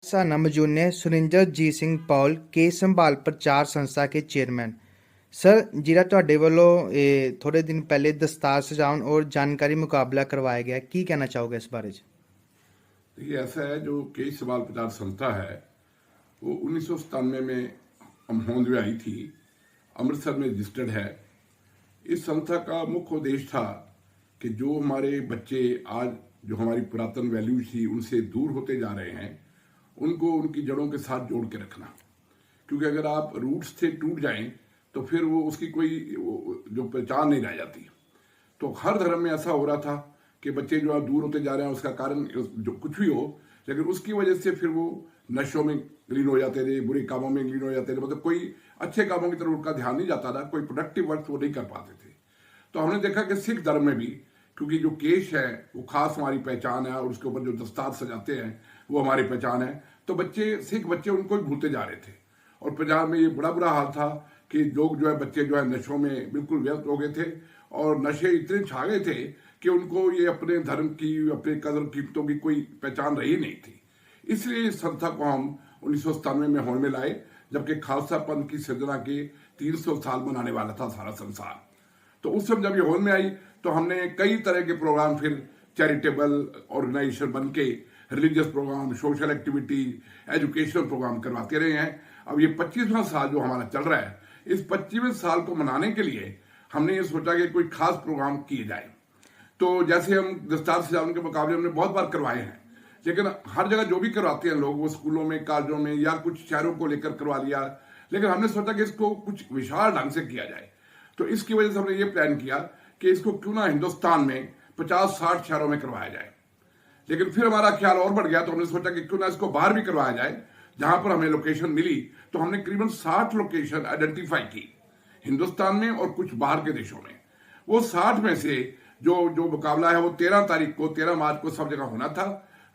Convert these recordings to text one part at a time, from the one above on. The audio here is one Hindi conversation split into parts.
सा नमजून ने ਸੁਰਿੰਦਰਜੀਤ ਸਿੰਘ ਪੌਲ ਕੇਸ ਸੰਭਾਲ ਪ੍ਰਚਾਰ ਸੰਸਥਾ के चेयरमैन सर ਜਿਹੜਾ ਤੁਹਾਡੇ ਵੱਲੋਂ ਥੋੜੇ ਦਿਨ ਪਹਿਲੇ ਦਸਤਾਰ ਸਜਾਉਣ और जानकारी मुकाबला करवाया गया की कहना चाहोगे इस बारे में। देखिए, ऐसा है जो केस सवाल प्रचार संस्था है वो 1997 में होंद में आई थी, अमृतसर में रजिस्टर्ड है। इस संस्था का मुख्य उद्देश्य था कि जो हमारे बच्चे आज जो हमारी पुरातन वैल्यूज थी उनसे दूर होते जा रहे हैं उनको उनकी जड़ों के साथ जोड़ के रखना, क्योंकि अगर आप रूट्स से टूट जाएं तो फिर वो उसकी कोई जो पहचान नहीं रह जाती। तो हर धर्म में ऐसा हो रहा था कि बच्चे जो दूर होते जा रहे हैं उसका कारण जो कुछ भी हो, लेकिन उसकी वजह से फिर वो नशों में लीन हो जाते थे, बुरे कामों में लीन हो जाते थे, मतलब कोई अच्छे कामों की तरफ उनका ध्यान नहीं जाता था, कोई प्रोडक्टिव वर्क वो नहीं कर पाते थे। तो हमने देखा कि सिख धर्म में भी, क्योंकि जो केश है वो खास हमारी पहचान है और उसके ऊपर जो दस्तार सजाते हैं वो हमारी पहचान है, तो बच्चे सिख बच्चे उनको भी भूलते जा रहे थे। और पंजाब में ये बड़ा बुरा हाल था कि लोग जो है बच्चे जो है नशों में बिल्कुल व्यस्त हो गए थे और नशे इतने छा गए थे कि उनको ये अपने धर्म की, अपने कदर कीमतों की कोई पहचान रही नहीं थी। इसलिए इस संस्था को हम 1997 में होड़ में लाए, जबकि खालसा पंथ की सृजना के 300 साल मनाने वाला था सारा संसार। तो उस समय जब ये होड़ में आई तो हमने कई तरह के प्रोग्राम फिर चैरिटेबल ऑर्गेनाइजेशन बन के religious programme, social activity, educational programme करवाते रहे हैं। अब ये 25वां साल जो हमारा चल रहा है, इस 25वें साल को मनाने के लिए हमने ये सोचा कि कोई खास प्रोग्राम किए जाए। तो जैसे हम दस्तार सजाने के मुकाबले हमने बहुत बार करवाए हैं, लेकिन हर जगह जो भी करवाते हैं लोग वो स्कूलों में, कॉलेजों में या कुछ शहरों को लेकर करवा लिया, लेकिन हमने सोचा कि इसको कुछ विशाल ढंग से किया जाए। तो इसकी वजह से हमने ये प्लान किया कि इसको क्यों ना हिंदुस्तान में 50-60 शहरों में करवाया जाए। लेकिन फिर हमारा ख्याल और बढ़ गया, तो हमने सोचा कि क्यों ना इसको बाहर भी करवाया जाए। जहां पर हमें लोकेशन मिली तो हमने करीबन 60 लोकेशन आइडेंटिफाई की हिंदुस्तान में और कुछ बाहर के देशों में। वो 60 में से जो मुकाबला है वो 13 मार्च को सब जगह होना था।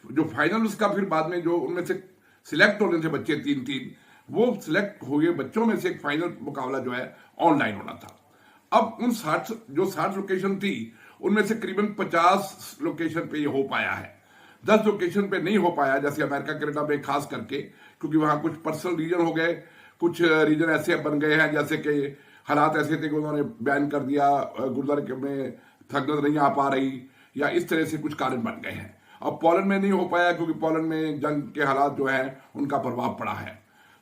जो फाइनल उसका फिर बाद में जो उनमें से सिलेक्ट होने थे बच्चे 3-3, वो सिलेक्ट हुए बच्चों में से एक फाइनल मुकाबला जो है ऑनलाइन होना था। अब उन 60 लोकेशन थी उनमें से करीबन 50 लोकेशन पे ये हो पाया है, 10 लोकेशन पे नहीं हो पाया, जैसे अमेरिका कनाडा में खास करके, क्योंकि वहां कुछ पर्सनल रीजन हो गए, कुछ रीजन ऐसे बन गए हैं जैसे कि हालात ऐसे थे कि उन्होंने बैन कर दिया, गुरुद्वारे में संगत नहीं आ पा रही, या इस तरह से कुछ कारण बन गए हैं। अब पोलैंड में नहीं हो पाया क्योंकि पोलैंड में जंग के हालात जो है उनका प्रभाव पड़ा है,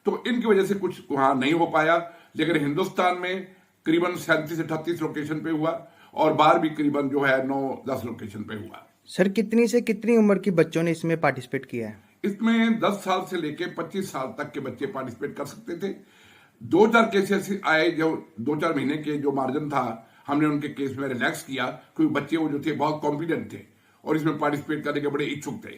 तो इनकी वजह से कुछ वहां नहीं हो पाया। लेकिन हिंदुस्तान में करीबन 37 से 38 लोकेशन पे हुआ और बाहर भी करीबन जो है 9-10 लोकेशन पे हुआ। सर कितनी से कितनी उम्र के बच्चों ने इसमें पार्टिसिपेट किया है? इसमें 10 साल से लेके 25 साल तक के बच्चे पार्टिसिपेट कर सकते थे। 2-4 केसेस आए, जो 2-4 महीने के जो मार्जिन था हमने उनके केस में रिलैक्स किया, क्योंकि बच्चे वो जो थे बहुत कॉन्फिडेंट थे और इसमें पार्टिसिपेट करने के बड़े इच्छुक थे।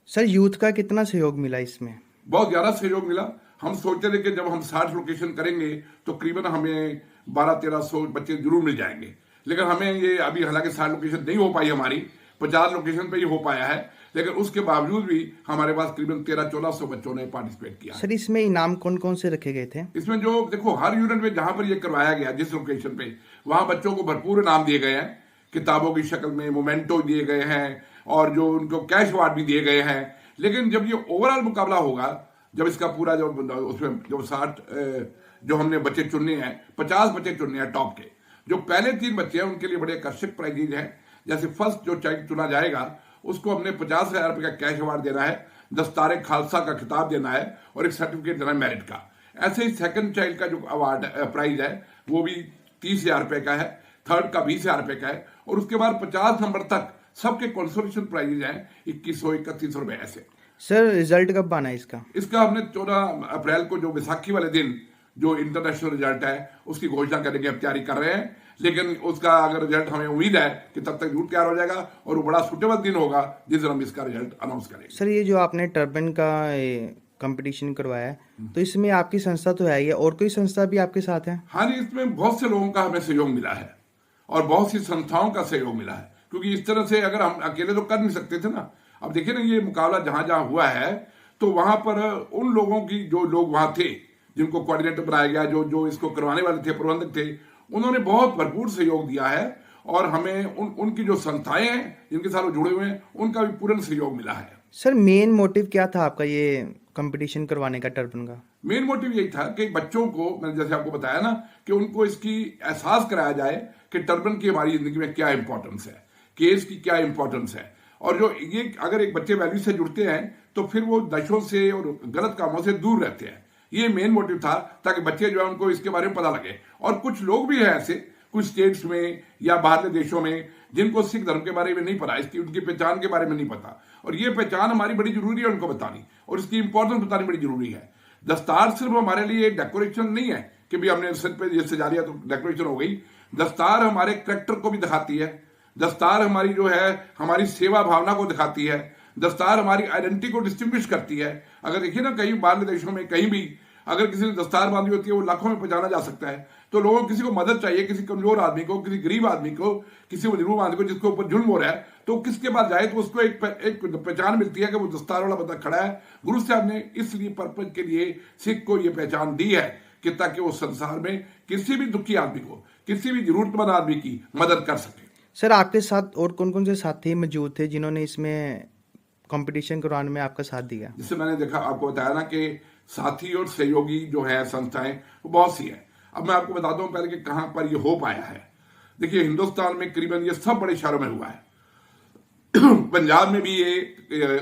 सर यूथ का कितना सहयोग मिला इसमें? बहुत ज्यादा सहयोग मिला। हम सोचते थे कि जब हम 60 लोकेशन करेंगे तो करीबन हमें 1200-1300 बच्चे जरूर मिल जाएंगे, लेकिन हमें ये अभी हालांकि 60 लोकेशन नहीं हो पाई, हमारी 50 लोकेशन पे ही हो पाया है, लेकिन उसके बावजूद भी हमारे पास करीबन 1300-1400 बच्चों ने पार्टिसिपेट किया। सर इसमें इनाम कौन कौन से रखे गए थे? इसमें जो देखो हर यूनिट में जहां पर ये करवाया गया जिस लोकेशन पे, वहां बच्चों को भरपूर इनाम दिए गए हैं, किताबों की शक्ल में मोमेंटो दिए गए हैं और जो उनको कैश अवार्ड भी दिए गए हैं। लेकिन जब ये ओवरऑल मुकाबला होगा, जब इसका पूरा जो उसमें जो 60 जो हमने बच्चे चुनने हैं, 50 बच्चे चुनने हैं टॉप के, जो पहले 3 बच्चे हैं उनके लिए बड़े आकर्षक प्राइजेज हैं। जैसे फर्स्ट जो चाइल्ड चुना जाएगा उसको हमने 50,000 रुपए का कैश अवार्ड देना है, दस्तारे खालसा का खिताब देना है और एक सर्टिफिकेट देना है मेरिट का। ऐसे ही सेकंड चाइल्ड का जो अवार्ड प्राइज है वो भी 30,000 रुपए का है, थर्ड का 20,000 रुपए का है, और उसके बाद 50 नंबर तक सबके कंसोलेशन प्राइजेज हैं 2100-3100 रुपए ऐसे। सर रिजल्ट कब आना है इसका हमने 14 अप्रैल को जो विसाखी वाले दिन जो इंटरनेशनल रिजल्ट है उसकी घोषणा करने की हम तैयारी कर रहे हैं, लेकिन उसका अगर रिजल्ट हमें उम्मीद है कि तब तक जरूर तैयार हो जाएगा और वो बड़ा सुटेबल दिन होगा जिस दिन हम इसका रिजल्ट अनाउंस करेंगे। सर ये जो आपने टर्बन का कंपटीशन करवाया है, तो इसमें आपकी संस्था तो है ही है, और कोई संस्था भी आपके साथ है? हाँ जी, इसमें बहुत से लोगों का हमें सहयोग मिला है और बहुत सी संस्थाओं का सहयोग मिला है, क्योंकि इस तरह से अगर हम अकेले तो कर नहीं सकते थे ना। अब देखिए ना, ये मुकाबला जहां जहां हुआ है तो वहां पर उन लोगों की, जो लोग वहां थे जिनको कोऑर्डिनेटर बनाया गया, जो इसको करवाने वाले थे, प्रबंधक थे, उन्होंने बहुत भरपूर सहयोग दिया है और हमें उनकी जो संस्थाएं हैं जिनके साथ वो जुड़े हुए हैं उनका भी पूर्ण सहयोग मिला है। सर मेन मोटिव क्या था आपका ये कंपटीशन करवाने का टर्बन का? मेन मोटिव यही था कि बच्चों को, मैंने जैसे आपको बताया ना, कि उनको इसकी एहसास कराया जाए कि टर्बन की हमारी जिंदगी में क्या इंपॉर्टेंस है, केस की क्या इंपॉर्टेंस है। और जो ये अगर एक बच्चे वैल्यू से जुड़ते हैं तो फिर वो नशों से और गलत कामों से दूर रहते हैं। ये मेन मोटिव था, ताकि बच्चे जो है उनको इसके बारे में पता लगे। और कुछ लोग भी हैं ऐसे, कुछ स्टेट्स में या बाहर के देशों में, जिनको सिख धर्म के बारे में नहीं पता, इसकी उनकी पहचान के बारे में नहीं पता। और ये पहचान हमारी बड़ी जरूरी है उनको बतानी, और इसकी इंपॉर्टेंस बतानी बड़ी जरूरी है। दस्तार सिर्फ हमारे लिए डेकोरेशन नहीं है कि भी हमने सिर पे ये सजा लिया तो डेकोरेशन हो गई। दस्तार हमारे करेक्टर को भी दिखाती है। दस्तार हमारी जो है हमारी सेवा भावना को दिखाती है। दस्तार हमारी आइडेंटिटी को डिस्टिंग्विश करती है। अगर देखिए ना, कई बाहर देशों में कहीं भी अगर किसी ने दस्तार बांधी होती है, वो लाखों में पहचाना जा सकता है। तो लोगों को, किसी को मदद चाहिए, किसी कमजोर आदमी को, किसी गरीब आदमी को, किसी मजलूम आदमी को जिसके ऊपर जुल्म हो रहा है, तो किसके पास जाए तो उसको एक पहचान मिलती है कि वो दस्तार वाला बंदा खड़ा है। गुरु साहब ने इसलिए पर्पज के लिए सिख को ये पहचान दी है कि ताकि वो संसार में किसी भी दुखी आदमी को, किसी भी जरूरतमंद आदमी की मदद कर सके। सर, आपके साथ और कौन कौन से साथी मौजूद थे जिन्होंने इसमें कंपटीशन करवाने में आपका साथ दिया? जिससे मैंने देखा, आपको बताया ना कि साथी और सहयोगी जो है संस्थाएं वो बहुत सी हैं। अब मैं आपको बताता हूं पहले कि कहां पर ये हो पाया है। देखिए, हिंदुस्तान में करीबन ये सब बड़े शहरों में हुआ है। पंजाब में भी ये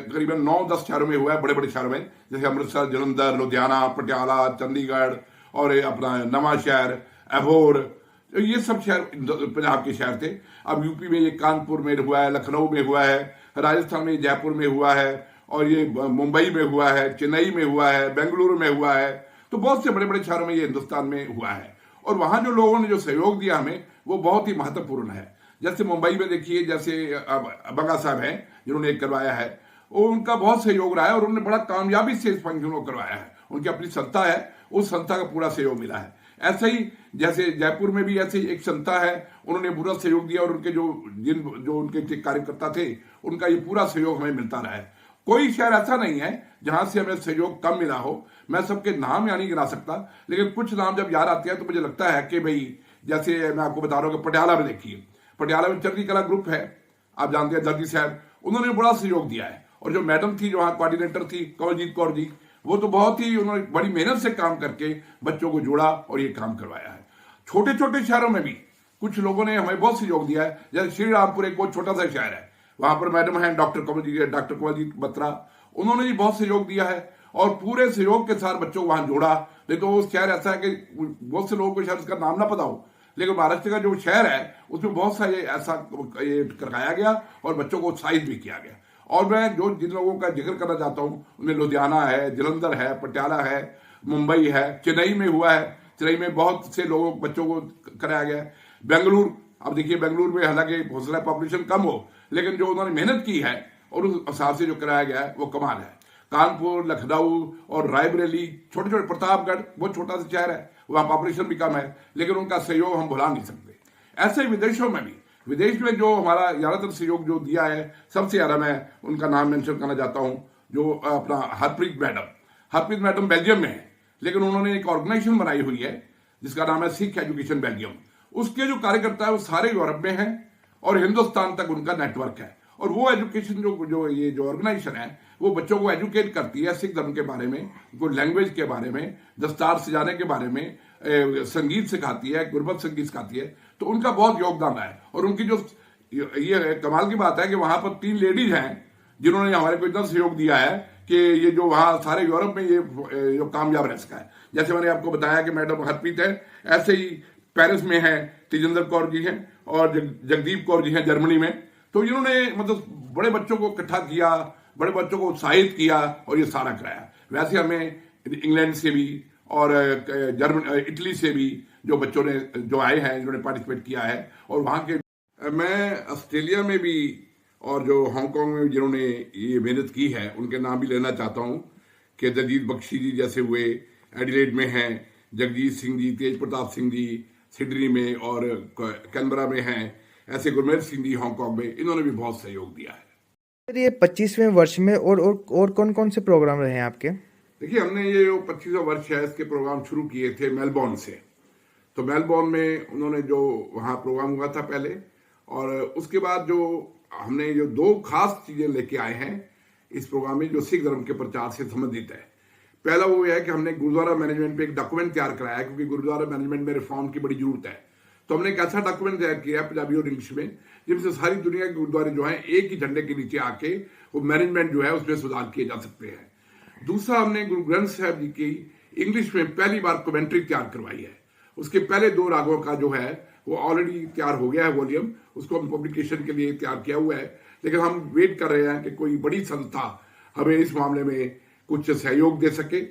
करीबन 9-10 शहरों में हुआ है, बड़े बड़े शहरों में, जैसे अमृतसर, जलंधर, लुधियाना, पटियाला, चंडीगढ़ और अपना नवा शहर, अबोहर, ये सब शहर पंजाब के शहर थे। अब यूपी में ये कानपुर में हुआ है, लखनऊ में हुआ है, राजस्थान में जयपुर में हुआ है, और ये मुंबई में हुआ है, चेन्नई में हुआ है, बेंगलुरु में हुआ है। तो बहुत से बड़े बड़े शहरों में ये हिंदुस्तान में हुआ है। और वहां जो लोगों ने जो सहयोग दिया हमें, वो बहुत ही महत्वपूर्ण है। जैसे मुंबई में देखिए, जैसे बगा साहब हैं जिन्होंने एक करवाया है, वो उनका बहुत सहयोग रहा है और उन्होंने बड़ा कामयाबी से इस फंक्शन को करवाया है। उनकी अपनी संस्था है, उस संस्था का पूरा सहयोग मिला है। ऐसे ही जैसे जयपुर में भी ऐसे एक संस्था है, उन्होंने पूरा सहयोग दिया, और उनके जो उनके कार्यकर्ता थे, उनका ये पूरा सहयोग हमें मिलता रहा है। कोई शहर ऐसा नहीं है जहां से हमें सहयोग कम मिला हो। मैं सबके नाम यहाँ नहीं गिना सकता, लेकिन कुछ नाम जब याद आते हैं तो मुझे लगता है कि भाई, जैसे मैं आपको बता रहा हूँ कि पटियाला में देखिए, पटियाला में चरखी कला ग्रुप है, आप जानते हैं, दर्जी साहब, उन्होंने बड़ा सहयोग दिया है। और जो मैडम थी, जो वहां कोऑर्डिनेटर थी, कंवलजीत कौर जी, वो तो बहुत ही, उन्होंने बड़ी मेहनत से काम करके बच्चों को जोड़ा और ये काम करवाया है। छोटे छोटे शहरों में भी कुछ लोगों ने हमें बहुत सहयोग दिया है। जैसे श्री रामपुर एक बहुत छोटा सा शहर है, वहां पर मैडम है डॉक्टर कंवलजीत बत्रा, उन्होंने भी बहुत सहयोग दिया है और पूरे सहयोग के साथ बच्चों को वहां जोड़ा। नहीं तो वो शहर ऐसा है कि बहुत से लोगों को शायद उसका नाम ना पता हो, लेकिन महाराष्ट्र का जो शहर है उसमें बहुत सा ये ऐसा ये करवाया गया और बच्चों को उत्साहित भी किया गया। और मैं जिन लोगों का जिक्र करना चाहता हूँ, उनमें लुधियाना है, जलंधर है, पटियाला है, मुंबई है, चेन्नई में हुआ है। चेन्नई में बहुत से लोगों बच्चों को कराया गया। बेंगलुरु, अब देखिए, बेंगलुरु में हालांकि हौसला पॉपुलेशन कम हो, लेकिन जो उन्होंने मेहनत की है और उस हिसाब से जो कराया गया है वो कमाल है। कानपुर, लखनऊ और रायबरेली, छोटे छोटे, प्रतापगढ़ बहुत छोटा सा शहर है, वहां पॉपुलेशन भी कम है, लेकिन उनका सहयोग हम भुला नहीं सकते। ऐसे ही विदेशों में भी, विदेश में जो हमारा ज्यादातर सहयोग जो दिया है, सबसे ज्यादा मैं उनका नाम मेंशन करना चाहता हूं, जो अपना हरप्रीत मैडम बेल्जियम में है, लेकिन उन्होंने एक ऑर्गेनाइजेशन बनाई हुई है जिसका नाम है सिख एजुकेशन बेल्जियम। उसके जो कार्यकर्ता है वो सारे यूरोप में हैं और हिंदुस्तान तक उनका नेटवर्क है। और वो एजुकेशन जो ऑर्गेनाइजेशन है, वो बच्चों को एजुकेट करती है सिख धर्म के बारे में, उनको लैंग्वेज के बारे में, दस्तार सजाने के बारे में, संगीत सिखाती है, गुरबत संगीत सिखाती है। तो उनका बहुत योगदान है। और उनकी जो ये कमाल की बात है कि वहां पर 3 लेडीज हैं जिन्होंने हमारे को इतना सहयोग दिया है कि ये जो वहां सारे यूरोप में ये जो कामयाब रह सका है। जैसे मैंने आपको बताया कि मैडम हरप्रीत है, ऐसे ही पेरिस में है तेजिंदर कौर जी हैं और जगदीप कौर जी हैं जर्मनी में। तो इन्होंने मतलब बड़े बच्चों को इकट्ठा किया, बड़े बच्चों को उत्साहित किया और ये सारा कराया। वैसे हमें इंग्लैंड से भी और इटली से भी जो बच्चों ने जो आए हैं, जिन्होंने पार्टिसिपेट किया है, और वहां के मैं ऑस्ट्रेलिया में भी और जो हांगकांग में जिन्होंने ये मेहनत की है उनके नाम भी लेना चाहता हूं कि दलजीत बख्शी जी जैसे हुए, एडिलेड में हैं, जगजीत सिंह जी, तेज प्रताप सिंह जी सिडनी में और कैनबरा में हैं, ऐसे गुरमेल सिंह जी हांगकांग में, इन्होंने भी बहुत सहयोग दिया है। सर, ये 25वें वर्ष में और कौन कौन से प्रोग्राम रहे हैं आपके? देखिए, हमने ये जो 25वां वर्ष है इसके प्रोग्राम शुरू किए थे मेलबोर्न से। तो मेलबोर्न में उन्होंने जो वहाँ प्रोग्राम हुआ था पहले, और उसके बाद जो हमने जो 2 खास चीजें लेके आए हैं इस प्रोग्राम में जो सिख धर्म के प्रचार से संबंधित है। पहला वो है कि हमने गुरुद्वारा मैनेजमेंट पे एक डॉक्यूमेंट तैयार कराया है, क्योंकि गुरुद्वारा मैनेजमेंट में रिफॉर्म की बड़ी जरूरत है। तो हमने एक ऐसा डॉक्यूमेंट तैयार किया है पंजाबी और इंग्लिश में, जिनसे सारी दुनिया के गुरुद्वारे जो हैं एक ही झंडे के नीचे आके वो मैनेजमेंट जो है उसमें सुधार किए जा सकते हैं। दूसरा, हमने गुरु ग्रंथ साहब जी की इंग्लिश में पहली बार कमेंट्री तैयार करवाई है। उसके पहले 2 रागों का जो है वो ऑलरेडी तैयार हो गया है वॉल्यूम, उसको हम पब्लिकेशन के लिए तैयार किया हुआ है। लेकिन हम वेट कर रहे हैं कि कोई बड़ी संस्था हमें इस मामले में कुछ सहयोग दे सके,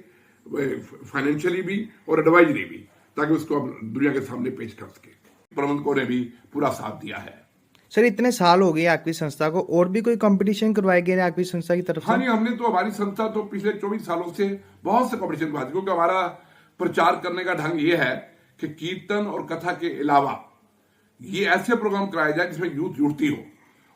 फाइनेंशियली भी और एडवाइजरी भी, ताकि उसको हम दुनिया के सामने पेश कर सके। प्रबंधकों ने भी पूरा साथ दिया है। सर इतने साल हो गए आपकी संस्था को, और भी कोई कंपटीशन करवाए गए हैं आपकी संस्था की तरफ से? हाँ नहीं, हमने तो, हमारी संस्था तो पिछले 24 सालों से बहुत से कॉम्पिटिशन करवाती है, क्योंकि हमारा प्रचार करने का ढंग ये है कि कीर्तन और कथा के अलावा ये ऐसे प्रोग्राम कराए जाए जिसमें यूथ जुड़ती हो।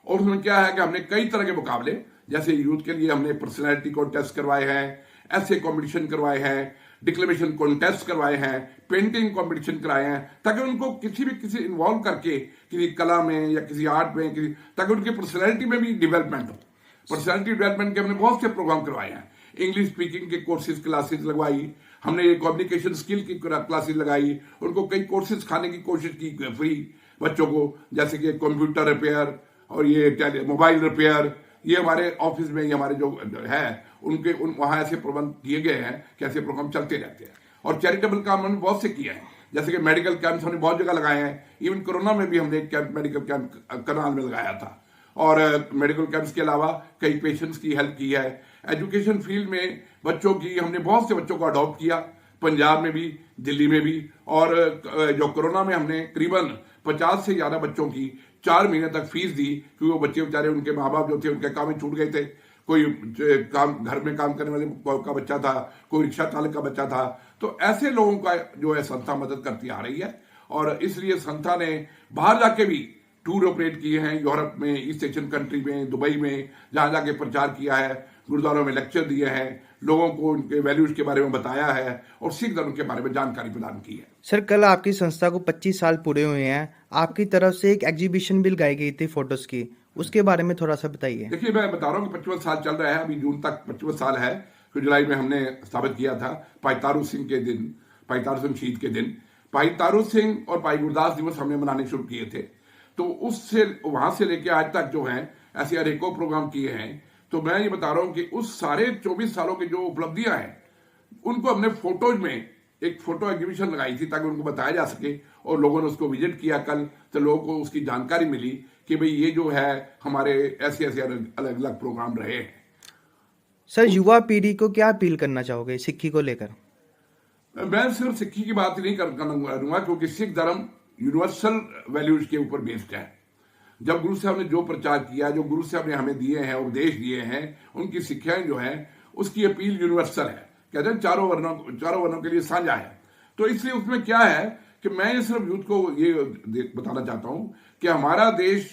और उसमें क्या है कि हमने कई तरह के मुकाबले, जैसे यूथ के लिए हमने पर्सनैलिटी कॉन्टेस्ट करवाए हैं, ऐसे कॉम्पिटिशन करवाए हैं, डिक्लेमेशन कॉन्टेस्ट करवाए हैं, पेंटिंग कॉम्पिटिशन कराए हैं, ताकि उनको किसी इन्वॉल्व करके किसी कला में या किसी आर्ट में, ताकि उनकी पर्सनैलिटी में भी डेवलपमेंट हो। पर्सनैलिटी डेवलपमेंट के हमने बहुत से प्रोग्राम करवाए हैं। इंग्लिश स्पीकिंग के कोर्सेज क्लासेस लगवाई हमने, कम्युनिकेशन स्किल की क्लासेस लगाई, उनको कई कोर्सेज खाने की कोशिश की फ्री बच्चों को, जैसे कि कंप्यूटर रिपेयर और ये मोबाइल रिपेयर। ये हमारे ऑफिस में, ये हमारे जो है उनके वहां ऐसे प्रबंध किए गए हैं कि ऐसे प्रोग्राम चलते रहते हैं। और चैरिटेबल काम हमने बहुत से किए हैं, जैसे कि मेडिकल कैंप्स हमने बहुत जगह लगाए हैं। इवन कोरोना में भी हमने एक कैंप, मेडिकल कैंप करनाल में लगाया था। और मेडिकल कैंप्स के अलावा कई पेशेंट्स की हेल्प की है। एजुकेशन फील्ड में बच्चों की, हमने बहुत से बच्चों को अडॉप्ट किया, पंजाब में भी, दिल्ली में भी। और जो कोरोना में हमने करीबन 50 से ज्यादा बच्चों की 4 महीने तक फीस दी, क्योंकि वो बच्चे बेचारे, उनके माँ बाप जो थे उनके काम में छूट गए थे। कोई काम, घर में काम करने वाले का बच्चा था, कोई रिक्शा चालक का बच्चा था। तो ऐसे लोगों का जो है संस्था मदद करती आ रही है। और इसलिए संस्था ने बाहर जाके भी टूर ऑपरेट किए हैं, यूरोप में, ईस्ट एशियन कंट्री में, दुबई में, जहां जाके प्रचार किया है, गुरुद्वारों में लेक्चर दिए हैं, लोगों को उनके वैल्यूज के बारे में बताया है और सिख धर्म के बारे में जानकारी प्रदान की है। सर कल आपकी संस्था को 25 साल पूरे हुए हैं, आपकी तरफ से एक एग्जीबिशन भी लगाई गई थी फोटोज की, उसके बारे में थोड़ा सा बताइए। देखिए, मैं बता रहा हूँ कि 25 साल चल रहा है, अभी जून तक 25 साल है। फिर जुलाई में हमने स्थापित किया था भाई तारू सिंह के दिन, भाई तारू सिंह शहीद के दिन। भाई तारू सिंह और भाई गुरदास दिवस हमने मनाने शुरू किए थे। तो उससे, वहां से लेके आज तक जो है ऐसे अनेकों प्रोग्राम किए हैं। तो मैं ये बता रहा हूं कि उस सारे 24 सालों की जो उपलब्धियां हैं, उनको हमने फोटोज में एक फोटो एग्जीबिशन लगाई थी, ताकि उनको बताया जा सके। और लोगों ने उसको विजिट किया कल, तो लोगों को उसकी जानकारी मिली कि भाई ये जो है हमारे ऐसे ऐसे अलग अलग प्रोग्राम रहे हैं। सर युवा पीढ़ी को क्या अपील करना चाहोगे सिक्खी को लेकर? मैं सिर्फ सिक्खी की बात नहीं करूंगा, क्योंकि सिख धर्म यूनिवर्सल वैल्यूज के ऊपर बेस्ड है। जब गुरु साहब ने जो प्रचार किया, जो गुरु साहब ने हमें दिए हैं, उपदेश दिए हैं, उनकी शिक्षाएं जो है, उसकी अपील यूनिवर्सल है। कहते हैं चारों वर्णों के लिए साझा है। तो इसलिए उसमें क्या है कि मैं ये सिर्फ यूथ को ये बताना चाहता हूं कि हमारा देश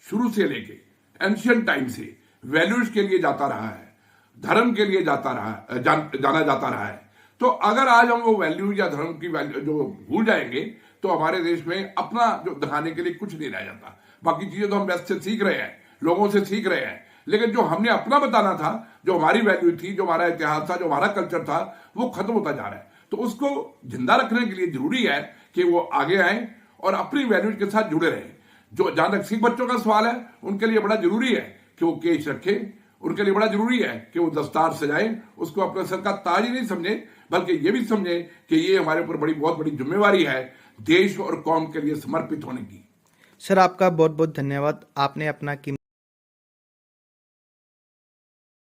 शुरू से लेके एंशियंट टाइम से वैल्यूज के लिए जाता रहा है, धर्म के लिए जाना जाता रहा है। तो अगर आज हम वो वैल्यू या धर्म की वैल्यू जो भूल जाएंगे, तो हमारे देश में अपना जो दिखाने के लिए कुछ नहीं रह जाता। बाकी चीजें तो हम वेस्ट से सीख रहे हैं, लोगों से सीख रहे हैं, लेकिन जो हमने अपना बताना था, जो हमारी वैल्यू थी, जो हमारा इतिहास था, जो हमारा कल्चर था, वो खत्म होता जा रहा है। तो उसको जिंदा रखने के लिए जरूरी है कि वो आगे आए और अपनी वैल्यूज के साथ जुड़े रहें। जो जहां तक सिख बच्चों का सवाल है, उनके लिए बड़ा जरूरी है कि वो केश रखें, उनके लिए बड़ा जरूरी है कि वो दस्तार सजाएं, उसको अपने सर का ताज ही नहीं समझे, बल्कि ये भी समझे कि ये हमारे ऊपर बहुत बड़ी जिम्मेवारी है देश और कौम के लिए समर्पित होने की। सर आपका बहुत बहुत धन्यवाद, आपने अपना